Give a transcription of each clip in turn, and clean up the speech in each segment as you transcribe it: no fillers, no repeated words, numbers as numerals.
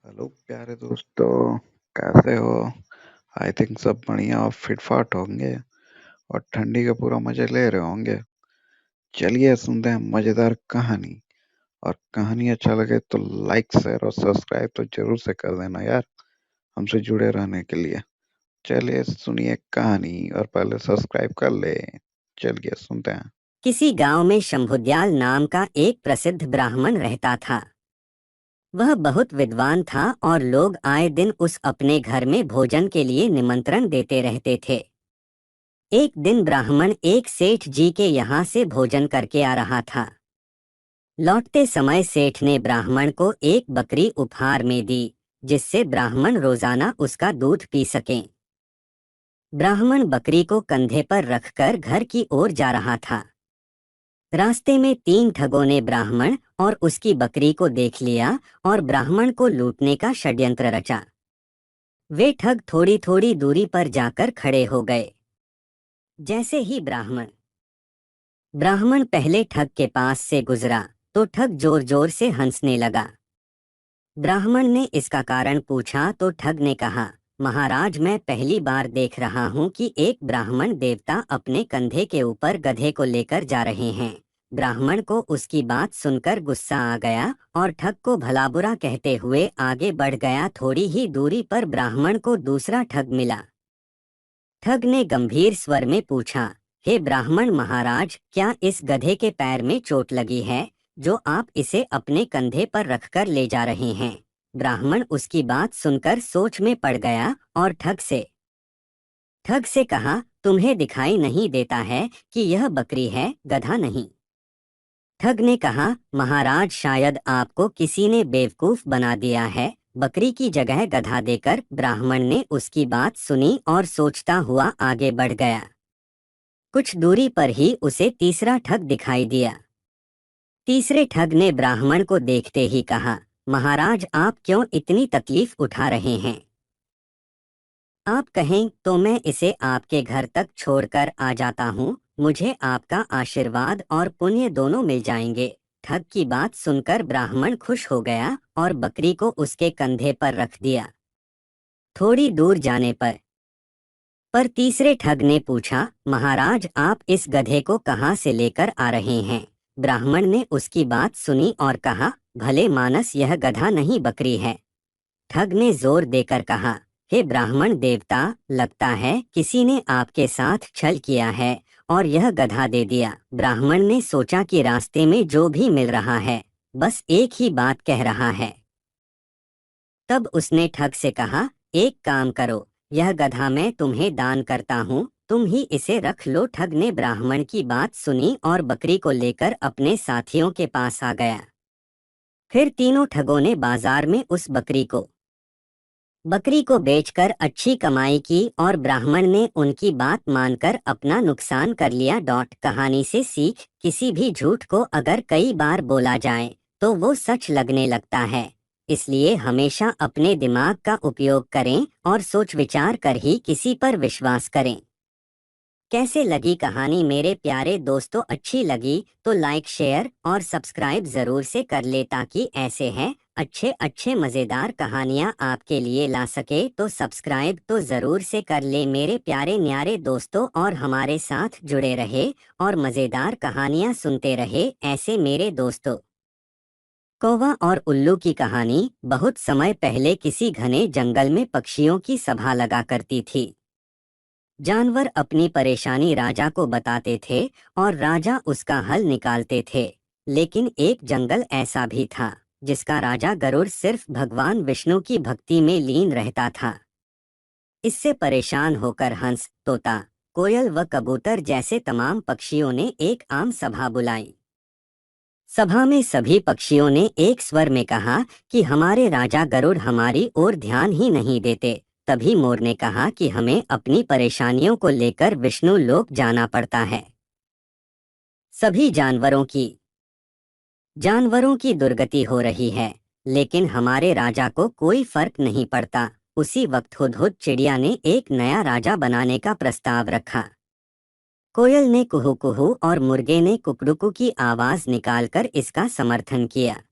Hello प्यारे दोस्तों, कैसे हो? आई थिंक सब बढ़िया और फिट फाट होंगे और ठंडी का पूरा मजे ले रहे होंगे। चलिए सुनते हैं मजेदार कहानी। और कहानी अच्छा लगे तो लाइक शेयर और सब्सक्राइब तो जरूर से कर देना यार, हमसे जुड़े रहने के लिए। चलिए सुनिए कहानी और पहले सब्सक्राइब कर ले। चलिए सुनते हैं। किसी गांव में शंभुदयाल नाम का एक प्रसिद्ध ब्राह्मण रहता था। वह बहुत विद्वान था और लोग आए दिन उस अपने घर में भोजन के लिए निमंत्रण देते रहते थे। एक दिन ब्राह्मण एक सेठ जी के यहाँ से भोजन करके आ रहा था। लौटते समय सेठ ने ब्राह्मण को एक बकरी उपहार में दी, जिससे ब्राह्मण रोजाना उसका दूध पी सके। ब्राह्मण बकरी को कंधे पर रखकर घर की ओर जा रहा था। रास्ते में 3 ठगों ने ब्राह्मण और उसकी बकरी को देख लिया और ब्राह्मण को लूटने का षड्यंत्र रचा। वे ठग थोड़ी थोड़ी दूरी पर जाकर खड़े हो गए। जैसे ही ब्राह्मण पहले ठग के पास से गुजरा तो ठग जोर जोर से हंसने लगा। ब्राह्मण ने इसका कारण पूछा तो ठग ने कहा, महाराज, मैं पहली बार देख रहा हूँ कि एक ब्राह्मण देवता अपने कंधे के ऊपर गधे को लेकर जा रहे हैं। ब्राह्मण को उसकी बात सुनकर गुस्सा आ गया और ठग को भला बुरा कहते हुए आगे बढ़ गया। थोड़ी ही दूरी पर ब्राह्मण को दूसरा ठग मिला। ठग ने गंभीर स्वर में पूछा, हे ब्राह्मण महाराज, क्या इस गधे के पैर में चोट लगी है जो आप इसे अपने कंधे पर रखकर ले जा रहे हैं? ब्राह्मण उसकी बात सुनकर सोच में पड़ गया और ठग से कहा, तुम्हें दिखाई नहीं देता है कि यह बकरी है, गधा नहीं? ठग ने कहा, महाराज, शायद आपको किसी ने बेवकूफ बना दिया है, बकरी की जगह गधा देकर। ब्राह्मण ने उसकी बात सुनी और सोचता हुआ आगे बढ़ गया। कुछ दूरी पर ही उसे तीसरा ठग दिखाई दिया। तीसरे ठग ने ब्राह्मण को देखते ही कहा, महाराज, आप क्यों इतनी तकलीफ उठा रहे हैं? आप कहें तो मैं इसे आपके घर तक छोड़कर आ जाता हूँ, मुझे आपका आशीर्वाद और पुण्य दोनों मिल जाएंगे। ठग की बात सुनकर ब्राह्मण खुश हो गया और बकरी को उसके कंधे पर रख दिया। थोड़ी दूर जाने पर तीसरे ठग ने पूछा, महाराज, आप इस गधे को कहाँ से लेकर आ रहे हैं? ब्राह्मण ने उसकी बात सुनी और कहा, भले मानस, यह गधा नहीं, बकरी है। ठग ने जोर देकर कहा, हे ब्राह्मण देवता, लगता है किसी ने आपके साथ छल किया है और यह गधा दे दिया। ब्राह्मण ने सोचा कि रास्ते में जो भी मिल रहा है बस एक ही बात कह रहा है। तब उसने ठग से कहा, एक काम करो, यह गधा मैं तुम्हें दान करता हूँ, तुम ही इसे रख लो। ठग ने ब्राह्मण की बात सुनी और बकरी को लेकर अपने साथियों के पास आ गया। फिर तीनों ठगों ने बाजार में उस बकरी को बेचकर अच्छी कमाई की और ब्राह्मण ने उनकी बात मानकर अपना नुकसान कर लिया। कहानी से सीख, किसी भी झूठ को अगर कई बार बोला जाए तो वो सच लगने लगता है। इसलिए हमेशा अपने दिमाग का उपयोग करें और सोच विचार कर ही किसी पर विश्वास करें। कैसे लगी कहानी मेरे प्यारे दोस्तों? अच्छी लगी तो लाइक, शेयर और सब्सक्राइब जरूर से कर ले, ताकि ऐसे हैं अच्छे अच्छे मज़ेदार कहानियाँ आपके लिए ला सके। तो सब्सक्राइब तो ज़रूर से कर ले मेरे प्यारे न्यारे दोस्तों, और हमारे साथ जुड़े रहे और मज़ेदार कहानियाँ सुनते रहे ऐसे मेरे दोस्तों। कौवा और उल्लू की कहानी। बहुत समय पहले किसी घने जंगल में पक्षियों की सभा लगा करती थी। जानवर अपनी परेशानी राजा को बताते थे और राजा उसका हल निकालते थे। लेकिन एक जंगल ऐसा भी था जिसका राजा गरुड़ सिर्फ भगवान विष्णु की भक्ति में लीन रहता था। इससे परेशान होकर हंस, तोता, कोयल व कबूतर जैसे तमाम पक्षियों ने एक आम सभा बुलाई। सभा में सभी पक्षियों ने एक स्वर में कहा कि हमारे राजा गरुड़ हमारी ओर ध्यान ही नहीं देते। तभी मोर ने कहा कि हमें अपनी परेशानियों को लेकर विष्णु लोक जाना पड़ता है। सभी जानवरों की दुर्गति हो रही है, लेकिन हमारे राजा को कोई फर्क नहीं पड़ता। उसी वक्त हुदहुद चिड़िया ने एक नया राजा बनाने का प्रस्ताव रखा। कोयल ने कुहू कुहू और मुर्गे ने कुकड़ुकू की आवाज निकालकर इसका समर्थन किया।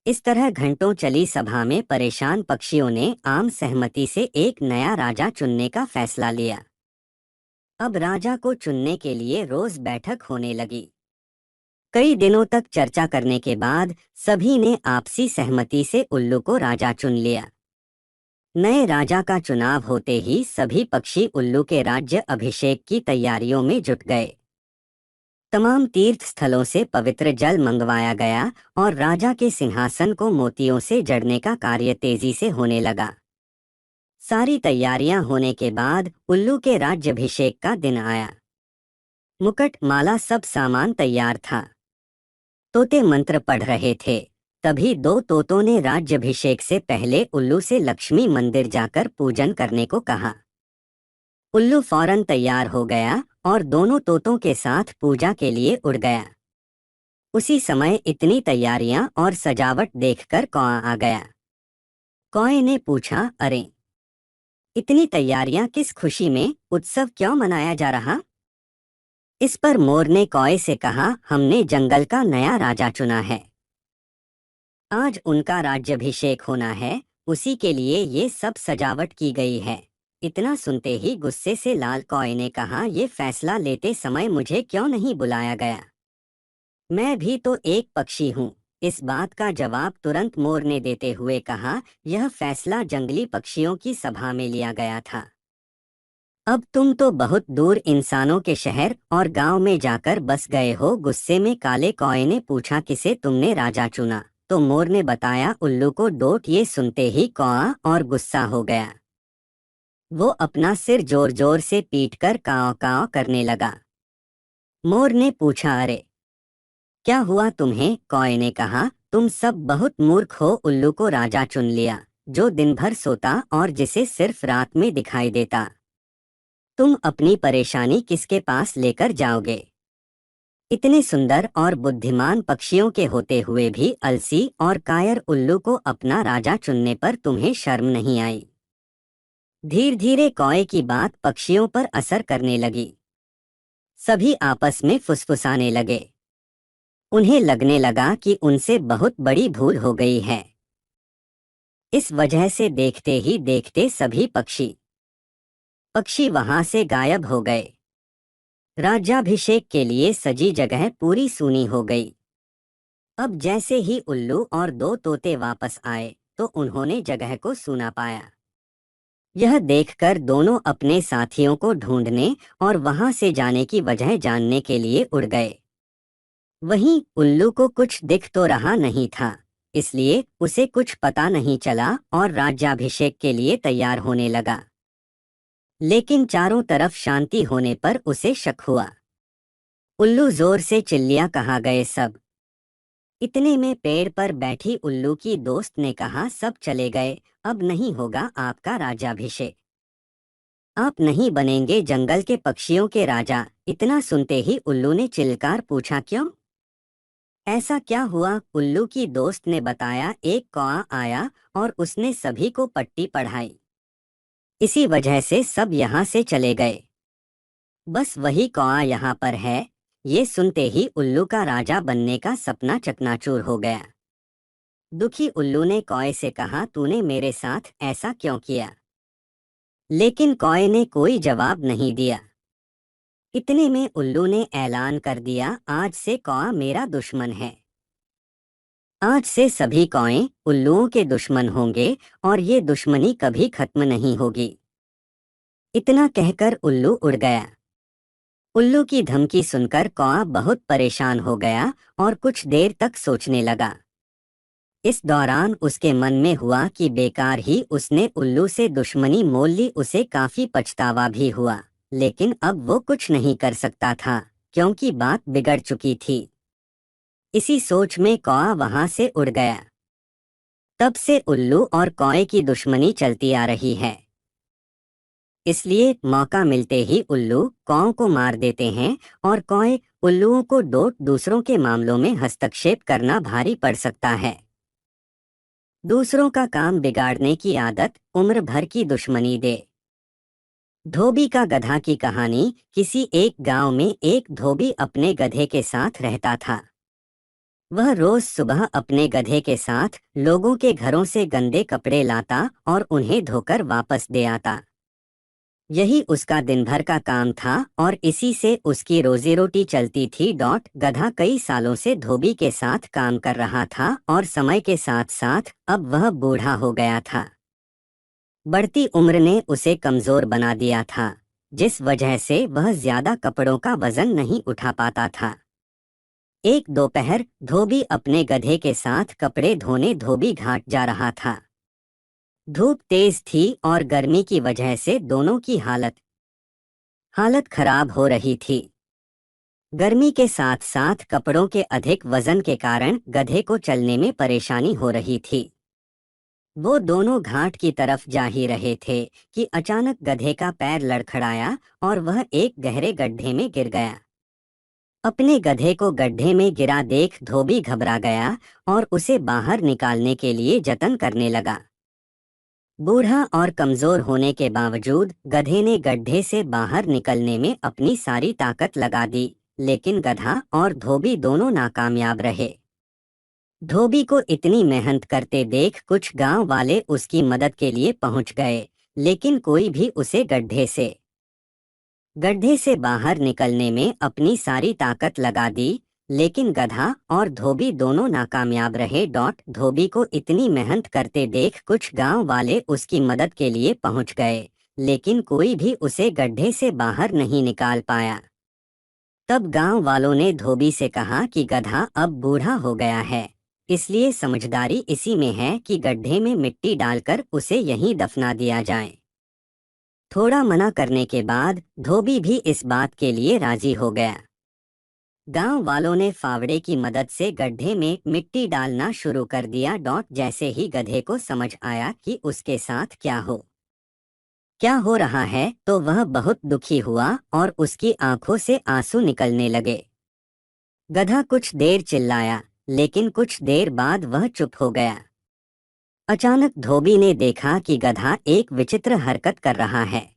इस तरह घंटों चली सभा में परेशान पक्षियों ने आम सहमति से एक नया राजा चुनने का फैसला लिया। अब राजा को चुनने के लिए रोज बैठक होने लगी। कई दिनों तक चर्चा करने के बाद सभी ने आपसी सहमति से उल्लू को राजा चुन लिया। नए राजा का चुनाव होते ही सभी पक्षी उल्लू के राज्य अभिषेक की तैयारियों में जुट गए। तमाम तीर्थ स्थलों से पवित्र जल मंगवाया गया और राजा के सिंहासन को मोतियों से जड़ने का कार्य तेजी से होने लगा। सारी तैयारियां होने के बाद उल्लू के राज्याभिषेक का दिन आया। मुकुट, माला, सब सामान तैयार था। तोते मंत्र पढ़ रहे थे। तभी दो तोतों ने राज्याभिषेक से पहले उल्लू से लक्ष्मी मंदिर जाकर पूजन करने को कहा। उल्लू फौरन तैयार हो गया और दोनों तोतों के साथ पूजा के लिए उड़ गया। उसी समय इतनी तैयारियां और सजावट देखकर कौआ आ गया। कौए ने पूछा, अरे, इतनी तैयारियां किस खुशी में, उत्सव क्यों मनाया जा रहा? इस पर मोर ने कौए से कहा, हमने जंगल का नया राजा चुना है। आज उनका राज्याभिषेक होना है, उसी के लिए ये सब सजावट की गई है। इतना सुनते ही गुस्से से लाल कौए ने कहा, ये फैसला लेते समय मुझे क्यों नहीं बुलाया गया? मैं भी तो एक पक्षी हूँ। इस बात का जवाब तुरंत मोर ने देते हुए कहा, यह फैसला जंगली पक्षियों की सभा में लिया गया था। अब तुम तो बहुत दूर इंसानों के शहर और गांव में जाकर बस गए हो। गुस्से में काले कौए ने पूछा, किसे तुमने राजा चुना? तो मोर ने बताया, उल्लू को। डोट ये सुनते ही कौआ और गुस्सा हो गया। वो अपना सिर जोर जोर से पीटकर काँव काँव करने लगा। मोर ने पूछा, अरे, क्या हुआ तुम्हें? कौए ने कहा, तुम सब बहुत मूर्ख हो। उल्लू को राजा चुन लिया, जो दिन भर सोता और जिसे सिर्फ रात में दिखाई देता। तुम अपनी परेशानी किसके पास लेकर जाओगे? इतने सुंदर और बुद्धिमान पक्षियों के होते हुए भी अलसी और कायर उल्लू को अपना राजा चुनने पर तुम्हें शर्म नहीं आई? धीरे धीरे कौए की बात पक्षियों पर असर करने लगी। सभी आपस में फुसफुसाने लगे। उन्हें लगने लगा कि उनसे बहुत बड़ी भूल हो गई है। इस वजह से देखते ही देखते सभी पक्षी वहां से गायब हो गए। राज्याभिषेक के लिए सजी जगह पूरी सूनी हो गई। अब जैसे ही उल्लू और दो तोते वापस आए तो उन्होंने जगह को सूना पाया। यह देखकर दोनों अपने साथियों को ढूंढने और वहां से जाने की वजह जानने के लिए उड़ गए। वहीं उल्लू को कुछ दिख तो रहा नहीं था, इसलिए उसे कुछ पता नहीं चला और राज्याभिषेक के लिए तैयार होने लगा। लेकिन चारों तरफ शांति होने पर उसे शक हुआ। उल्लू जोर से चिल्लिया, कहाँ गए सब? इतने में पेड़ पर बैठी उल्लू की दोस्त ने कहा, सब चले गए, अब नहीं होगा आपका राज्याभिषेक। आप नहीं बनेंगे जंगल के पक्षियों के राजा। इतना सुनते ही उल्लू ने चिल्लाकर पूछा, क्यों? ऐसा क्या हुआ? उल्लू की दोस्त ने बताया, एक कौआ आया और उसने सभी को पट्टी पढ़ाई। इसी वजह से सब यहाँ से चले गए। बस वही कौआ यहाँ पर है। ये सुनते ही उल्लू का राजा बनने का सपना चकनाचूर हो गया। दुखी उल्लू ने कौए से कहा, तूने मेरे साथ ऐसा क्यों किया? लेकिन कौए ने कोई जवाब नहीं दिया। इतने में उल्लू ने ऐलान कर दिया, आज से कौआ मेरा दुश्मन है। आज से सभी कौए उल्लुओं के दुश्मन होंगे और ये दुश्मनी कभी खत्म नहीं होगी। इतना कहकर उल्लू उड़ गया। उल्लू की धमकी सुनकर कौआ बहुत परेशान हो गया और कुछ देर तक सोचने लगा। इस दौरान उसके मन में हुआ कि बेकार ही उसने उल्लू से दुश्मनी मोल ली। उसे काफी पछतावा भी हुआ, लेकिन अब वो कुछ नहीं कर सकता था क्योंकि बात बिगड़ चुकी थी। इसी सोच में कौआ वहां से उड़ गया। तब से उल्लू और कौए की दुश्मनी चलती आ रही है। इसलिए मौका मिलते ही उल्लू कौओं को मार देते हैं और कौए उल्लुओं को डोट। दूसरों के मामलों में हस्तक्षेप करना भारी पड़ सकता है। दूसरों का काम बिगाड़ने की आदत उम्र भर की दुश्मनी दे। धोबी का गधा की कहानी। किसी एक गांव में एक धोबी अपने गधे के साथ रहता था। वह रोज सुबह अपने गधे के साथ लोगों के घरों से गंदे कपड़े लाता और उन्हें धोकर वापस दे आता। यही उसका दिन भर का काम था और इसी से उसकी रोजी रोटी चलती थी। गधा कई सालों से धोबी के साथ काम कर रहा था और समय के साथ साथ अब वह बूढ़ा हो गया था। बढ़ती उम्र ने उसे कमजोर बना दिया था, जिस वजह से वह ज्यादा कपड़ों का वजन नहीं उठा पाता था। एक दोपहर धोबी अपने गधे के साथ कपड़े धोने धोबी घाट जा रहा था। धूप तेज थी और गर्मी की वजह से दोनों की हालत खराब हो रही थी। गर्मी के साथ साथ कपड़ों के अधिक वजन के कारण गधे को चलने में परेशानी हो रही थी। वो दोनों घाट की तरफ जा ही रहे थे कि अचानक गधे का पैर लड़खड़ाया और वह एक गहरे गड्ढे में गिर गया। अपने गधे को गड्ढे में गिरा देख धोबी घबरा गया और उसे बाहर निकालने के लिए जतन करने लगा। बूढ़ा और कमजोर होने के बावजूद गधे ने गड्ढे से बाहर निकलने में अपनी सारी ताकत लगा दी, लेकिन गधा और धोबी दोनों नाकामयाब रहे। धोबी को इतनी मेहनत करते देख कुछ गांव वाले उसकी मदद के लिए पहुंच गए, लेकिन कोई भी उसे गड्ढे से बाहर निकलने में अपनी सारी ताकत लगा दी, लेकिन गधा और धोबी दोनों नाकामयाब रहे। धोबी को इतनी मेहनत करते देख कुछ गांव वाले उसकी मदद के लिए पहुंच गए, लेकिन कोई भी उसे गड्ढे से बाहर नहीं निकाल पाया। तब गांव वालों ने धोबी से कहा कि गधा अब बूढ़ा हो गया है, इसलिए समझदारी इसी में है कि गड्ढे में मिट्टी डालकर उसे यहीं दफना दिया जाए। थोड़ा मना करने के बाद धोबी भी इस बात के लिए राजी हो गया। गांव वालों ने फावड़े की मदद से गड्ढे में मिट्टी डालना शुरू कर दिया। जैसे ही गधे को समझ आया कि उसके साथ क्या हो रहा है, तो वह बहुत दुखी हुआ और उसकी आंखों से आंसू निकलने लगे। गधा कुछ देर चिल्लाया, लेकिन कुछ देर बाद वह चुप हो गया। अचानक धोबी ने देखा कि गधा एक विचित्र हरकत कर रहा है।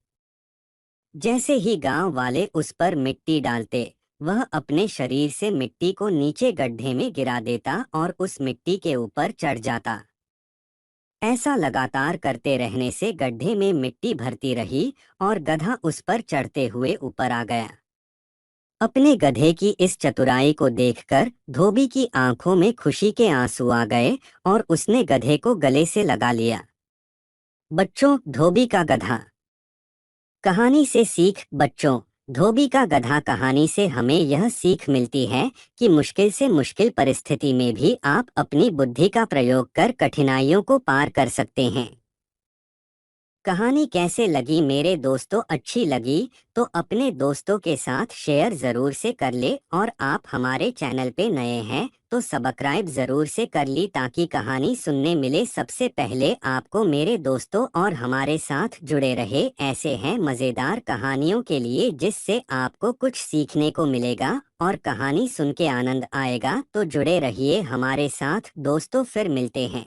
जैसे ही गांव वाले उस पर मिट्टी डालते, वह अपने शरीर से मिट्टी को नीचे गड्ढे में गिरा देता और उस मिट्टी के ऊपर चढ़ जाता। ऐसा लगातार करते रहने से गड्ढे में मिट्टी भरती रही और गधा उस पर चढ़ते हुए ऊपर आ गया। अपने गधे की इस चतुराई को देखकर धोबी की आंखों में खुशी के आंसू आ गए और उसने गधे को गले से लगा लिया। बच्चों, धोबी का गधा कहानी से सीख। बच्चों, धोबी का गधा कहानी से हमें यह सीख मिलती है कि मुश्किल से मुश्किल परिस्थिति में भी आप अपनी बुद्धि का प्रयोग कर कठिनाइयों को पार कर सकते हैं। कहानी कैसे लगी मेरे दोस्तों? अच्छी लगी तो अपने दोस्तों के साथ शेयर ज़रूर से कर ले, और आप हमारे चैनल पे नए हैं तो सब्सक्राइब ज़रूर से कर ली, ताकि कहानी सुनने मिले सबसे पहले आपको मेरे दोस्तों। और हमारे साथ जुड़े रहे ऐसे हैं मज़ेदार कहानियों के लिए जिससे आपको कुछ सीखने को मिलेगा और कहानी सुन के आनंद आएगा। तो जुड़े रहिए हमारे साथ दोस्तों, फिर मिलते हैं।